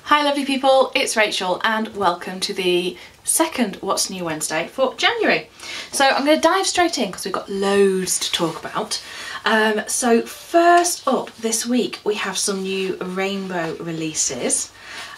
Hi lovely people, it's Rachel and welcome to the second What's New Wednesday for January. So I'm going to dive straight in because we've got loads to talk about. So first up this week we have some new rainbow releases,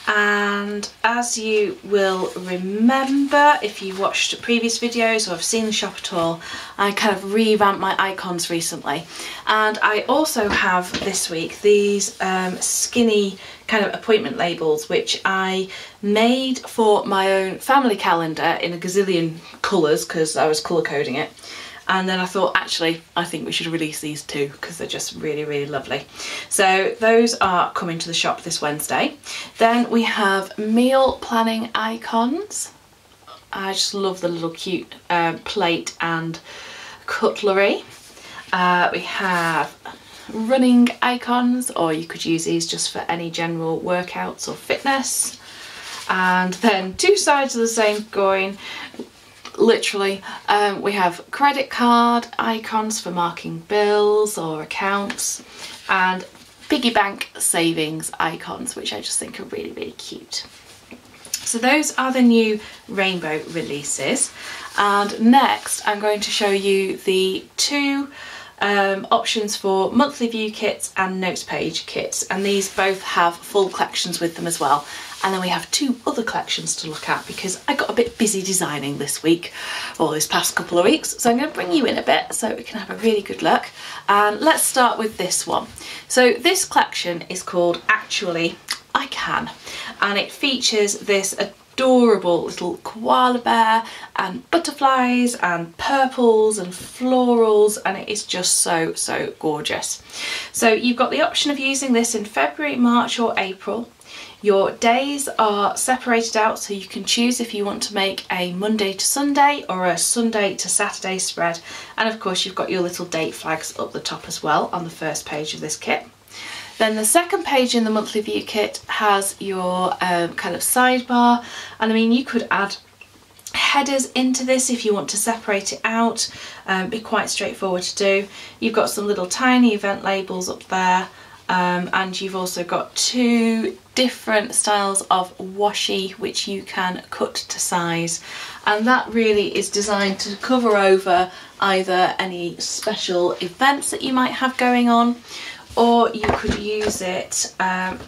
and as you will remember if you watched previous videos or have seen the shop at all, I kind of revamped my icons recently, and I also have this week these skinny kind of appointment labels which I made for my own family calendar in a gazillion colours because I was colour coding it. And then I thought, actually, I think we should release these too because they're just really, really lovely. So those are coming to the shop this Wednesday. Then we have meal planning icons. I just love the little cute plate and cutlery. We have running icons, or you could use these just for any general workouts or fitness. And then two sides of the same coin, literally, we have credit card icons for marking bills or accounts, and piggy bank savings icons, which I just think are really, really cute. So those are the new rainbow releases, and next I'm going to show you the two options for monthly view kits and notes page kits, and these both have full collections with them as well. And then we have two other collections to look at because I got a bit busy designing this week, or this past couple of weeks, so I'm going to bring you in a bit so we can have a really good look. And let's start with this one. So this collection is called Actually I Can, and it features this adorable little koala bear and butterflies and purples and florals, and it is just so gorgeous. So you've got the option of using this in February, March or April. Your days are separated out, so you can choose if you want to make a Monday to Sunday or a Sunday to Saturday spread, and of course you've got your little date flags up the top as well on the first page of this kit. Then the second page in the monthly view kit has your kind of sidebar, and I mean you could add headers into this if you want to separate it out, be quite straightforward to do. You've got some little tiny event labels up there, and you've also got two different styles of washi which you can cut to size, and that really is designed to cover over either any special events that you might have going on, or you could use it,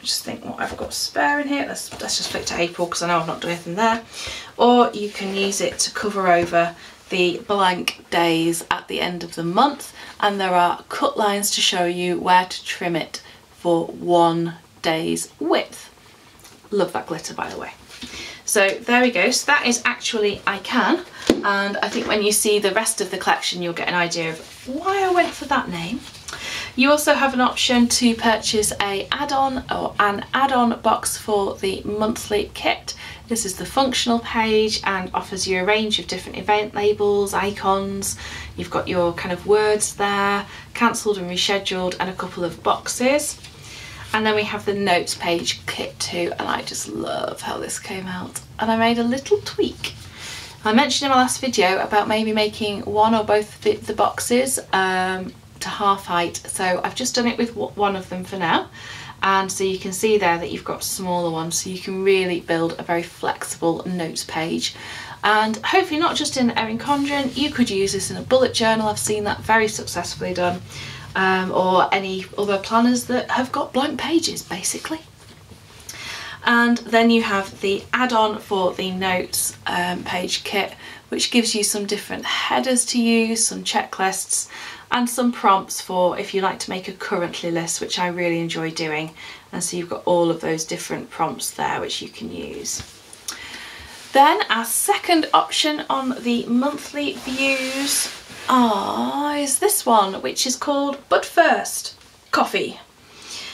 just think what I've got spare in here, let's just flick to April because I know I've not done anything there, or you can use it to cover over the blank days at the end of the month, and there are cut lines to show you where to trim it for 1 day's width. Love that glitter, by the way. So there we go, so that is Actually I Can, and I think when you see the rest of the collection you'll get an idea of why I went for that name. You also have an option to purchase an add-on box for the monthly kit. This is the functional page and offers you a range of different event labels, icons. You've got your kind of words there, cancelled and rescheduled, and a couple of boxes. And then we have the notes page kit too, and I just love how this came out. And I made a little tweak. I mentioned in my last video about maybe making one or both the boxes to half height, so I've just done it with one of them for now, and so you can see there that you've got smaller ones, so you can really build a very flexible notes page, and hopefully not just in Erin Condren, you could use this in a bullet journal. I've seen that very successfully done, or any other planners that have got blank pages basically. And then you have the add-on for the notes page kit, which gives you some different headers to use, some checklists, and some prompts for if you like to make a currently list, which I really enjoy doing. And so you've got all of those different prompts there which you can use. Then our second option on the monthly views is this one, which is called But First, Coffee.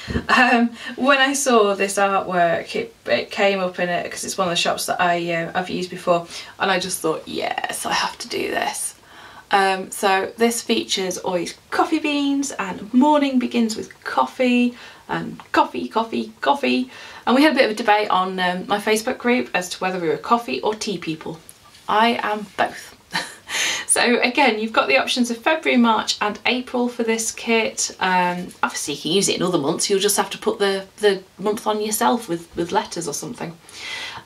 When I saw this artwork, it came up in it because it's one of the shops that I've used before, and I just thought, yes, I have to do this. So this features always coffee beans, and morning begins with coffee, and coffee, and we had a bit of a debate on my Facebook group as to whether we were coffee or tea people. I am both. So again, you've got the options of February, March and April for this kit. Obviously you can use it in other months, you'll just have to put the month on yourself with letters or something.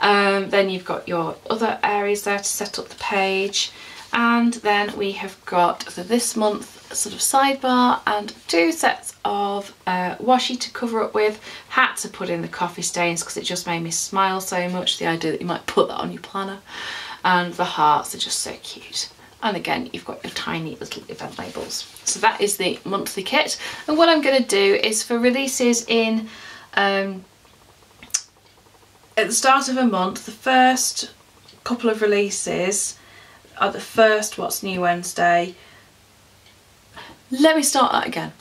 Then you've got your other areas there to set up the page, and then we have got for this month sort of sidebar and 2 sets of washi to cover up with. Had to put in the coffee stains because it just made me smile so much, the idea that you might put that on your planner. And the hearts are just so cute. And again, you've got your tiny little event labels. So that is the monthly kit. And what I'm going to do is for releases in at the start of a month, the first couple of releases are the first What's New Wednesday. Let me start that again,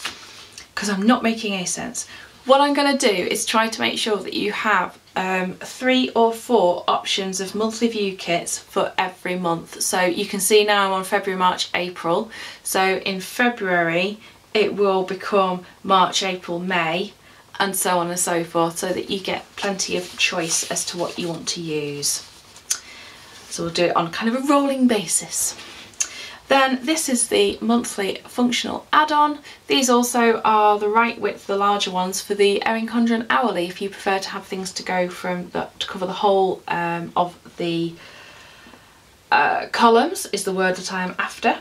because I'm not making any sense. What I'm going to do is try to make sure that you have 3 or 4 options of monthly view kits for every month. So you can see now I'm on February, March, April. So in February it will become March, April, May, and so on and so forth, so that you get plenty of choice as to what you want to use. So we'll do it on kind of a rolling basis. Then this is the monthly functional add-on. These also are the right width, the larger ones, for the Erin Condren Hourly, if you prefer to have things to go from to cover the whole of the columns, is the word that I am after.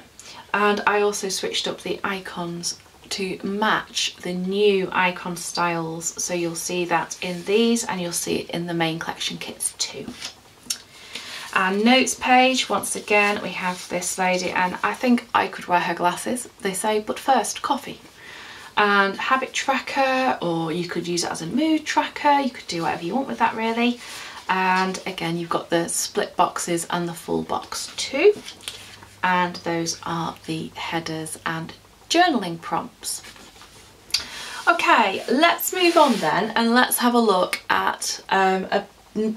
And I also switched up the icons to match the new icon styles, so you'll see that in these and you'll see it in the main collection kits too. And notes page, once again we have this lady, and I think I could wear her glasses, they say, but first coffee. And habit tracker, or you could use it as a mood tracker, you could do whatever you want with that really. And again, you've got the split boxes and the full box too, and those are the headers and journaling prompts. Okay, let's move on then, and let's have a look at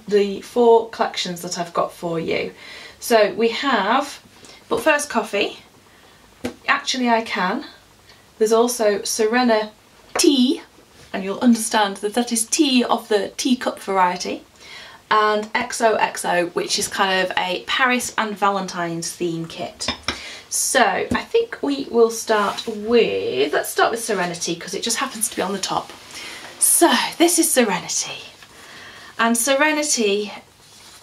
the 4 collections that I've got for you. So we have, but first coffee, Actually I Can. There's also Serena Tea, and you'll understand that that is tea of the teacup variety, and XOXO, which is kind of a Paris and Valentine's theme kit. So I think we will start with, let's start with Serenity because it just happens to be on the top. So this is Serenity. And serenity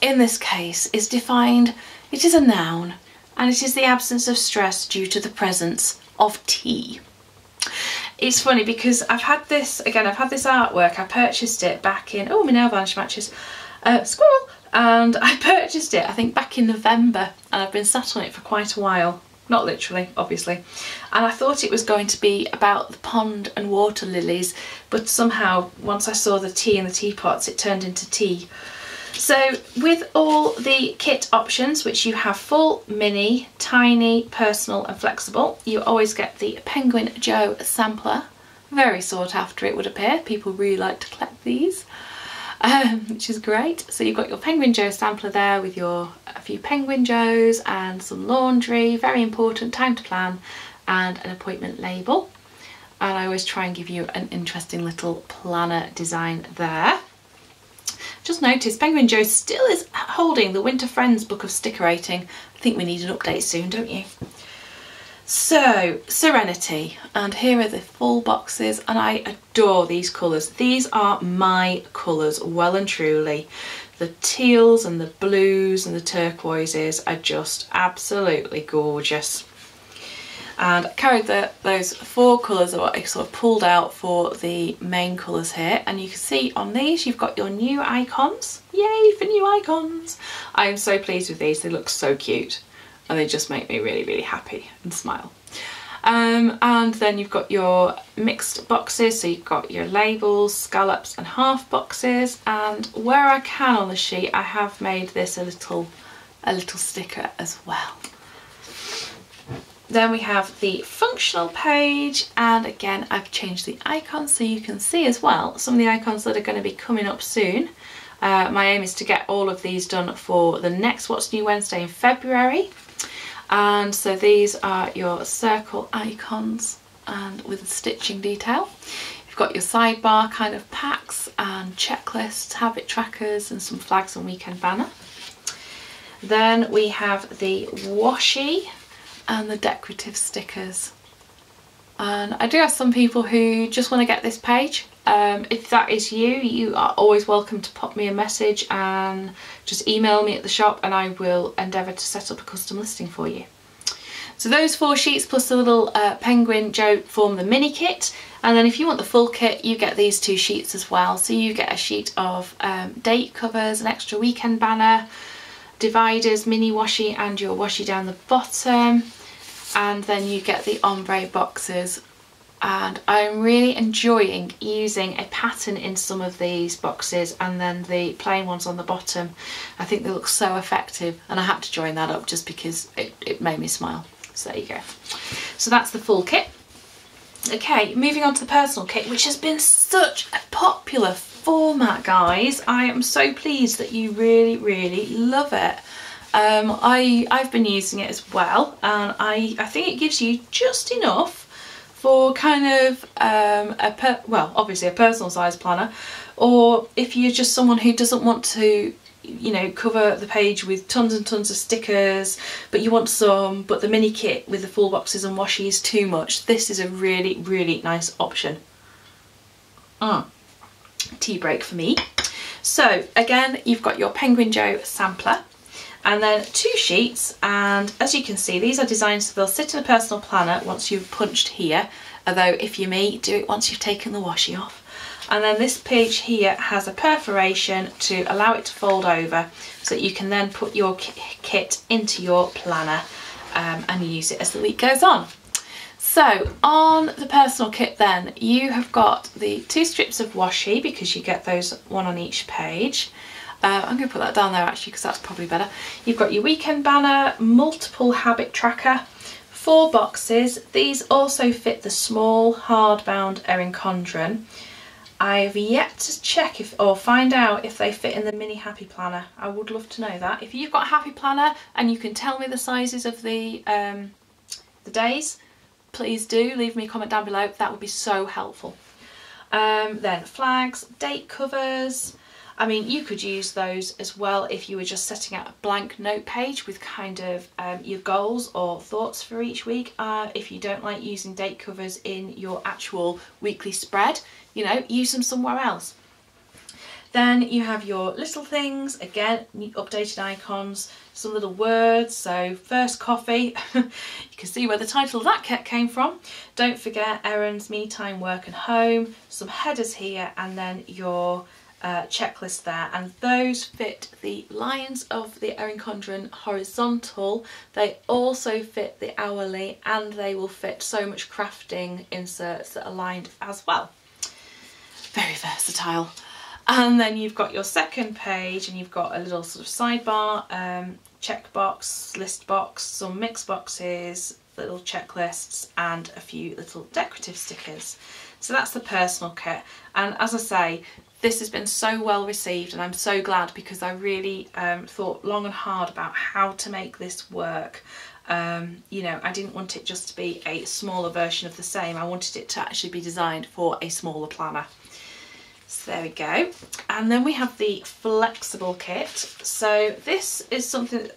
in this case is defined, it is a noun, and it is the absence of stress due to the presence of tea. It's funny because I've had this artwork, I purchased it back in, oh my nail varnish matches, squirrel, and I purchased it I think back in November, and I've been sat on it for quite a while. Not literally, obviously. And I thought it was going to be about the pond and water lilies, but somehow once I saw the tea in the teapots it turned into tea. So with all the kit options, which you have full, mini, tiny, personal and flexible, you always get the Penguin Joe sampler. Very sought after, it would appear. People really like to collect these. Which is great. So you've got your Penguin Joe sampler there with a few Penguin Joes and some laundry, very important, time to plan, and an appointment label. And I always try and give you an interesting little planner design there. Just noticed Penguin Joe still is holding the Winter Friends book of sticker rating. I think we need an update soon, don't you? So, Serenity, and here are the full boxes, and I adore these colours. These are my colours, well and truly. The teals and the blues and the turquoises are just absolutely gorgeous. And I carried those 4 colours that I sort of pulled out for the main colours here, and you can see on these you've got your new icons. Yay for new icons! I am so pleased with these, they look so cute. And they just make me really, really happy and smile. And then you've got your mixed boxes, so you've got your labels, scallops and half boxes, and where I can on the sheet I have made this a little sticker as well. Then we have the functional page, and again I've changed the icons so you can see as well some of the icons that are going to be coming up soon. My aim is to get all of these done for the next What's New Wednesday in February. And so these are your circle icons and with the stitching detail. You've got your sidebar kind of packs and checklists, habit trackers and some flags and weekend banner. Then we have the washi, and the decorative stickers. And I do have some people who just want to get this page. If that is you, you are always welcome to pop me a message and just email me at the shop, and I will endeavour to set up a custom listing for you. So those 4 sheets plus the little Penguin Joe form the mini kit, and then if you want the full kit you get these 2 sheets as well. So you get a sheet of date covers, an extra weekend banner, dividers, mini washi and your washi down the bottom, and then you get the ombre boxes. And I'm really enjoying using a pattern in some of these boxes and then the plain ones on the bottom. I think they look so effective, and I had to join that up just because it made me smile. So there you go. So that's the full kit. Okay, moving on to the personal kit, which has been such a popular format, guys. I am so pleased that you really love it. I've been using it as well, and I think it gives you just enough for kind of well, obviously a personal size planner, or if you're just someone who doesn't want to, you know, cover the page with tons and tons of stickers, but you want some, but the mini kit with the full boxes and washi is too much. This is a really nice option. Tea break for me. So again, you've got your Penguin Joe sampler, and then 2 sheets, and as you can see these are designed so they'll sit in a personal planner once you've punched here, although if you're me, do it once you've taken the washi off. And then this page here has a perforation to allow it to fold over, so that you can then put your kit into your planner and use it as the week goes on. So on the personal kit then, you have got the 2 strips of washi, because you get those 1 on each page. I'm going to put that down there actually because that's probably better. You've got your weekend banner, multiple habit tracker, 4 boxes. These also fit the small hardbound Erin Condren. I've yet to check if, or find out if they fit in the mini happy planner. I would love to know that. If you've got a happy planner and you can tell me the sizes of the days, please do leave me a comment down below. That would be so helpful. Then flags, date covers. I mean, you could use those as well if you were just setting out a blank note page with kind of your goals or thoughts for each week. If you don't like using date covers in your actual weekly spread, you know, use them somewhere else. Then you have your little things, again, updated icons, some little words. So first coffee, you can see where the title of that kit came from. Don't forget Erin's me time, work and home, some headers here, and then your checklist there, and those fit the lines of the Erin Condren horizontal. They also fit the hourly, and they will fit so much crafting inserts that are lined as well. Very versatile. And then you've got your second page, and you've got a little sort of sidebar, checkbox, list box, some mix boxes, little checklists, and a few little decorative stickers. So that's the personal kit, and as I say, this has been so well received, and I'm so glad, because I really thought long and hard about how to make this work. You know, I didn't want it just to be a smaller version of the same. I wanted it to actually be designed for a smaller planner. So there we go. And then we have the flexible kit. So this is something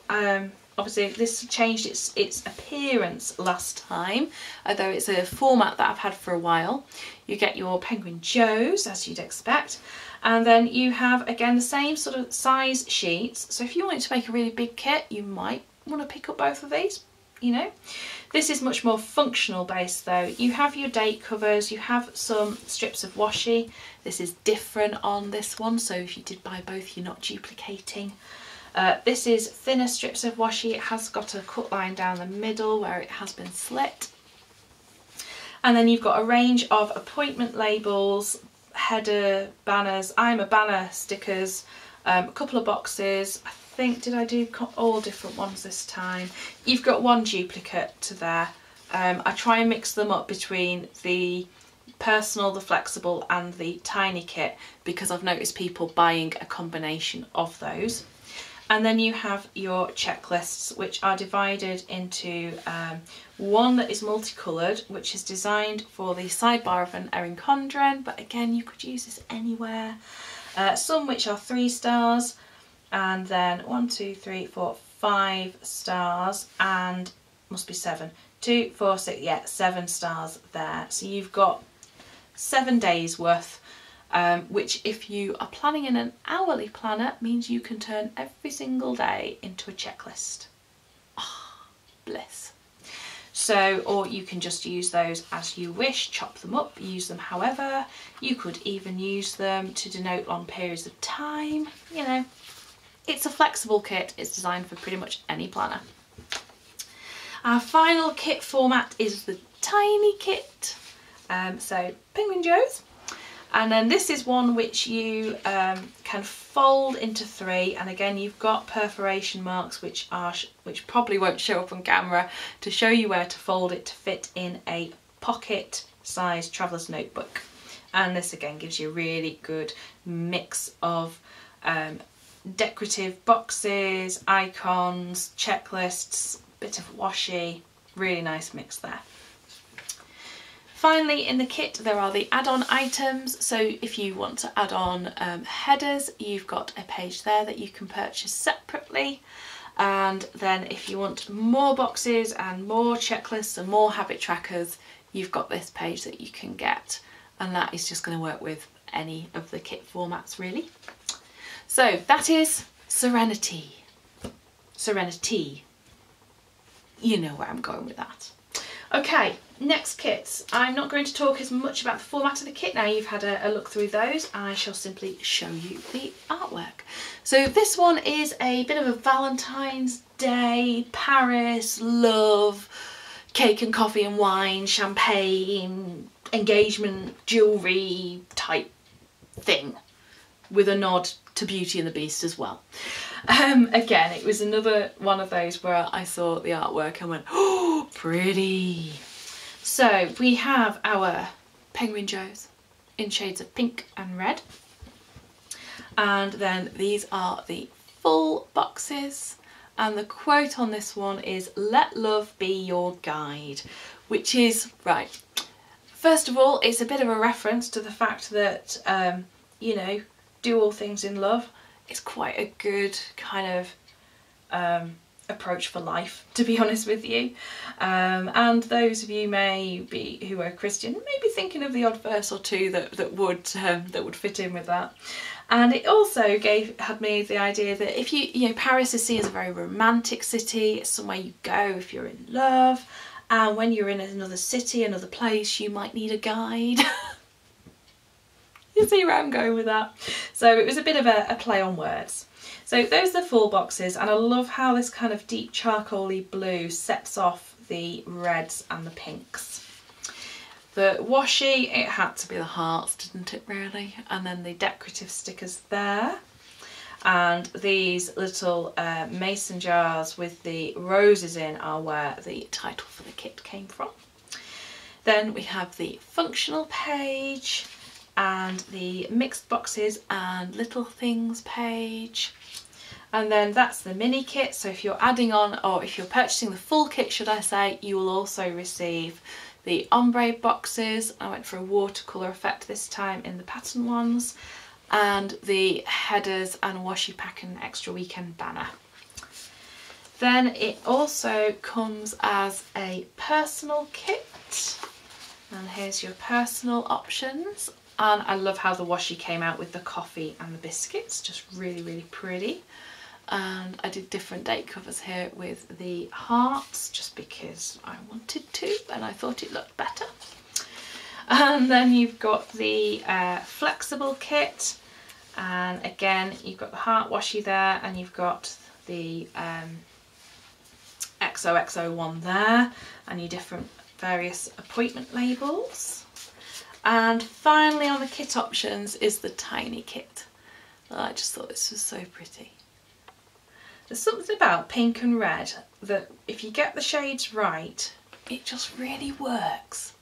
obviously this changed its appearance last time, although it's a format that I've had for a while. You get your Penguin Joes, as you'd expect, and then you have again the same sort of size sheets. So if you wanted to make a really big kit, you might want to pick up both of these, you know. This is much more functional based though. You have your date covers, you have some strips of washi. This is different on this one, so if you did buy both, you're not duplicating. This is thinner strips of washi. It has got a cut line down the middle where it has been slit. And then you've got a range of appointment labels, header banners, I'm a banner stickers, a couple of boxes. I think, did I do all different ones this time? You've got 1 duplicate to there. I try and mix them up between the personal, the flexible and the tiny kit, because I've noticed people buying a combination of those. And then you have your checklists, which are divided into one that is multicoloured, which is designed for the sidebar of an Erin Condren, but again you could use this anywhere. Some which are 3 stars, and then 1, 2, 3, 4, 5 stars, and must be 7. 2, 4, 6, yeah, 7 stars there. So you've got 7 days worth, which if you are planning in an hourly planner means you can turn every single day into a checklist. Ah, bliss. So, or you can just use those as you wish, chop them up, use them however. You could even use them to denote long periods of time, you know. It's a flexible kit, it's designed for pretty much any planner. Our final kit format is the tiny kit, so Penguin Joe's. And then this is one which you can fold into 3, and again you've got perforation marks which probably won't show up on camera to show you where to fold it to fit in a pocket size traveller's notebook. And this again gives you a really good mix of decorative boxes, icons, checklists, bit of washi, really nice mix there. Finally, in the kit there are the add-on items, so if you want to add on headers, you've got a page there that you can purchase separately, and then if you want more boxes and more checklists and more habit trackers, you've got this page that you can get, and that is just going to work with any of the kit formats really. So that is Serenity. Serenity. You know where I'm going with that. Okay, next kits. I'm not going to talk as much about the format of the kit now you've had a look through those. I shall simply show you the artwork. So this one is a bit of a Valentine's Day, Paris, love, cake and coffee and wine, champagne, engagement, jewellery type thing, with a nod to Beauty and the Beast as well. Again, it was another one of those where I saw the artwork and went, oh, pretty. So we have our Penguin Joes in shades of pink and red. And then these are the full boxes. And the quote on this one is, "Let love be your guide," which is, right, first of all, it's a bit of a reference to the fact that, you know, do all things in love. It's quite a good kind of approach for life, to be honest with you. And those of you maybe who are Christian may be thinking of the odd verse or two that would fit in with that. And it also had me the idea that if you know, Paris is seen as a very romantic city. It's somewhere you go if you're in love, and when you're in another city, another place, you might need a guide. You see where I'm going with that? So it was a bit of a play on words. So those are the full boxes, and I love how this kind of deep charcoaly blue sets off the reds and the pinks. The washi, it had to be the hearts, didn't it really? And then the decorative stickers there. And these little mason jars with the roses in are where the title for the kit came from. Then we have the functional page, and the mixed boxes and little things page, and then that's the mini kit. So if you're adding on, or if you're purchasing the full kit should I say, you will also receive the ombre boxes. I went for a watercolour effect this time in the pattern ones, and the headers and washi pack and extra weekend banner. Then it also comes as a personal kit, and here's your personal options. And I love how the washi came out with the coffee and the biscuits, just really, really pretty. And I did different date covers here with the hearts, just because I wanted to and I thought it looked better. And then you've got the flexible kit, and again you've got the heart washi there, and you've got the XOXO one there, and your different various appointment labels. And finally on the kit options is the tiny kit. I just thought this was so pretty. There's something about pink and red that if you get the shades right, it just really works.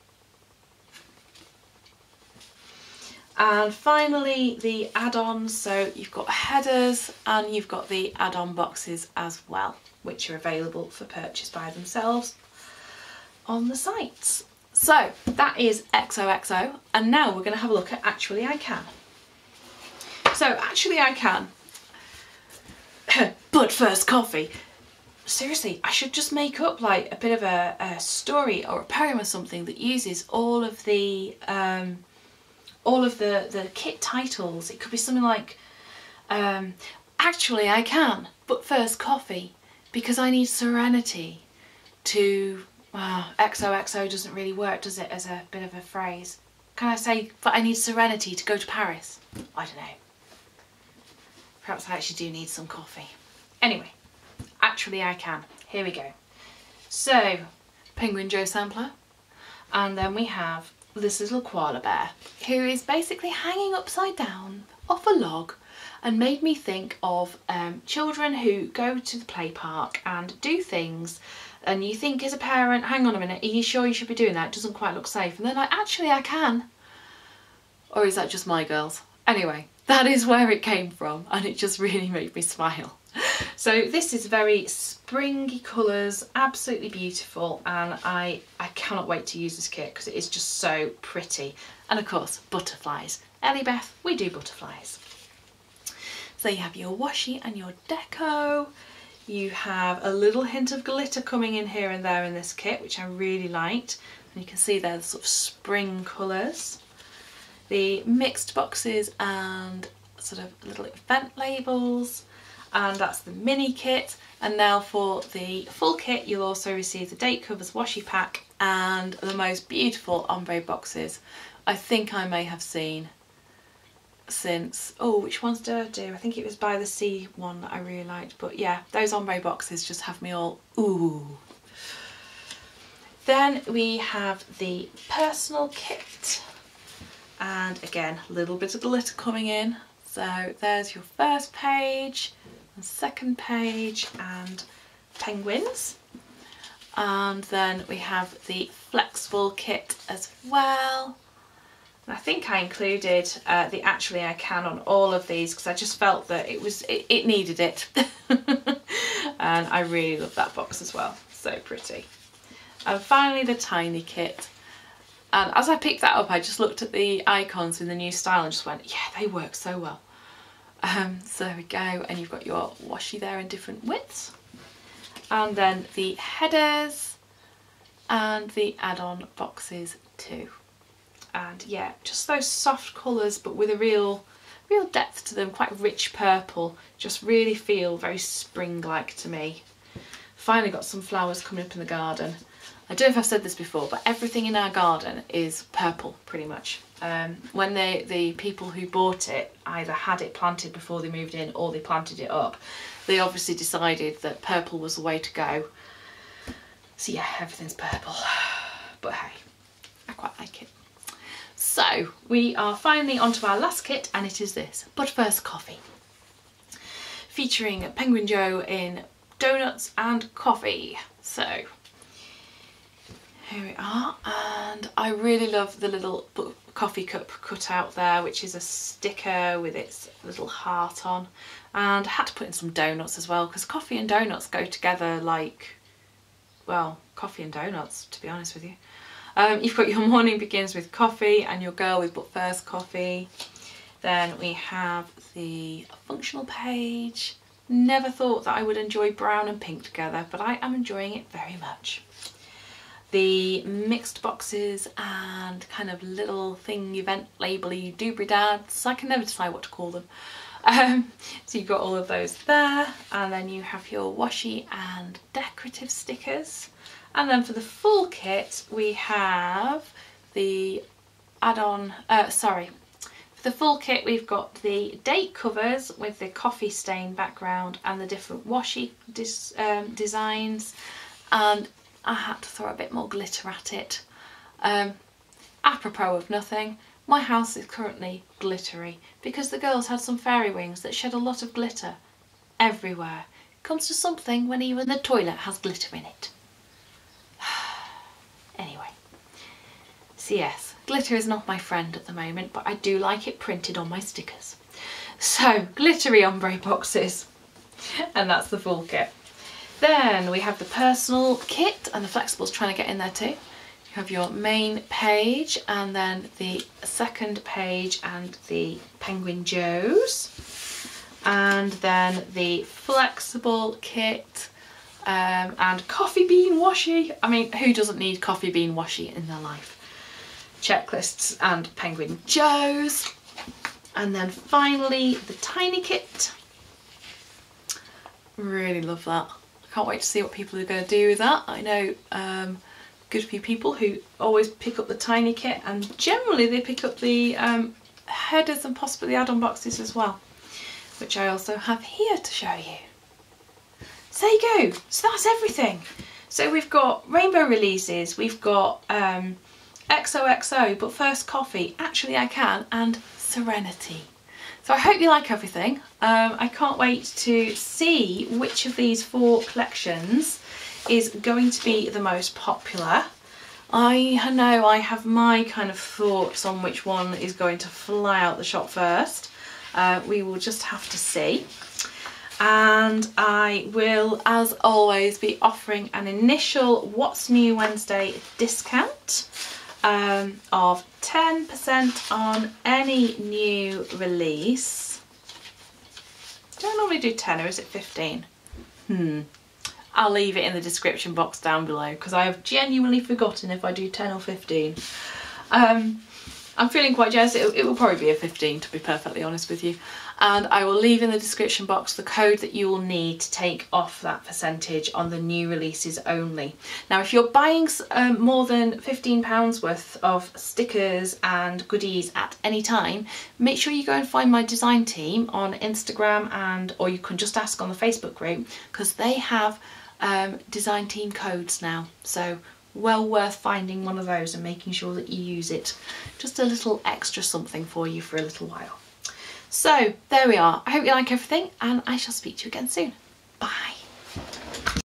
And finally the add-ons, so you've got headers and you've got the add-on boxes as well, which are available for purchase by themselves on the sites. So that is XOXO, and now we're going to have a look at Actually I Can. So Actually I Can, but first coffee. seriously, I should just make up like a bit of a story or a poem or something that uses all of the kit titles. It could be something like, actually I can, but first coffee, because I need serenity to, XOXO doesn't really work, does it, as a bit of a phrase? Can I say, but I need serenity to go to Paris? I don't know. Perhaps I actually do need some coffee. Anyway, actually I can. Here we go. So, Penguin Joe sampler, and then we have this little koala bear who is basically hanging upside down off a log, and made me think of children who go to the play park and do things, and you think as a parent, hang on a minute, are you sure you should be doing that? It doesn't quite look safe. And they're like, actually I can. Or is that just my girls? Anyway, that is where it came from, and it just really made me smile. So this is very springy colours, absolutely beautiful, and I cannot wait to use this kit because it is just so pretty. And of course, butterflies. EllieBeth, we do butterflies. So you have your washi and your deco. You have a little hint of glitter coming in here and there in this kit, which I really liked. And you can see there the sort of spring colours. The mixed boxes and sort of little event labels. And that's the mini kit. And now for the full kit, you'll also receive the date covers washi pack and the most beautiful ombre boxes I think I may have seen since, oh, which ones did I do? I think it was By the Sea one that I really liked, but yeah, those ombre boxes just have me all ooh. Then we have the personal kit, and again, a little bit of glitter coming in. So there's your first page and second page and penguins, and then we have the flexible kit as well. I think I included the Actually I Can on all of these because I just felt that it needed it. And I really love that box as well, so pretty. And finally the tiny kit, and as I picked that up I just looked at the icons in the new style and just went, yeah, they work so well. So there we go, and you've got your washi there in different widths, and then the headers and the add-on boxes too. And yeah, just those soft colours but with a real depth to them, quite rich purple, just really feel very spring-like to me. Finally got some flowers coming up in the garden. I don't know if I've said this before, but everything in our garden is purple pretty much. When the people who bought it either had it planted before they moved in or they planted it up, they obviously decided that purple was the way to go. So yeah, everything's purple, but hey, I quite like it. So we are finally onto our last kit, and it is this, But First Coffee, featuring Penguin Joe in donuts and coffee. So here we are, and I really love the little coffee cup cut out there, which is a sticker with its little heart on, and I had to put in some donuts as well because coffee and donuts go together like, well, coffee and donuts, to be honest with you. You've got your morning begins with coffee and your girl with But First Coffee. Then we have the functional page. Never thought that I would enjoy brown and pink together, but I am enjoying it very much. The mixed boxes and kind of little thing event label-y doobly-dads. I can never decide what to call them. So you've got all of those there, and then you have your washi and decorative stickers. And then for the full kit we have the add-on, for the full kit we've got the date covers with the coffee stain background and the different washi designs, and I had to throw a bit more glitter at it. Apropos of nothing, my house is currently glittery because the girls had some fairy wings that shed a lot of glitter everywhere. It comes to something when even the toilet has glitter in it. Anyway, so yes, glitter is not my friend at the moment, but I do like it printed on my stickers. So, glittery ombre boxes, and that's the full kit. Then we have the personal kit, and the flexibles trying to get in there too. You have your main page, and then the second page and the Penguin Joes, and then the flexible kit, and coffee bean washi. I mean, who doesn't need coffee bean washi in their life? Checklists and Penguin Joes. And then finally the tiny kit. Really love that. I can't wait to see what people are going to do with that. I know good few people who always pick up the tiny kit, and generally they pick up the headers and possibly the add-on boxes as well, which I also have here to show you. So there you go. So that's everything. So we've got rainbow releases, we've got XOXO, but first coffee, actually I can, and Serenity. So I hope you like everything. I can't wait to see which of these 4 collections is going to be the most popular. I know I have my kind of thoughts on which one is going to fly out the shop first. We will just have to see. And I will, as always, be offering an initial What's New Wednesday discount of 10% on any new release. Do I normally do 10 or is it 15? I'll leave it in the description box down below because I have genuinely forgotten if I do 10 or 15. I'm feeling quite generous. It will probably be a 15, to be perfectly honest with you. And I will leave in the description box the code that you will need to take off that percentage on the new releases only. Now, if you're buying more than £15 worth of stickers and goodies at any time, make sure you go and find my design team on Instagram, or you can just ask on the Facebook group, because they have design team codes now. So well worth finding one of those and making sure that you use it. Just a little extra something for you for a little while. So there we are. I hope you like everything, and I shall speak to you again soon.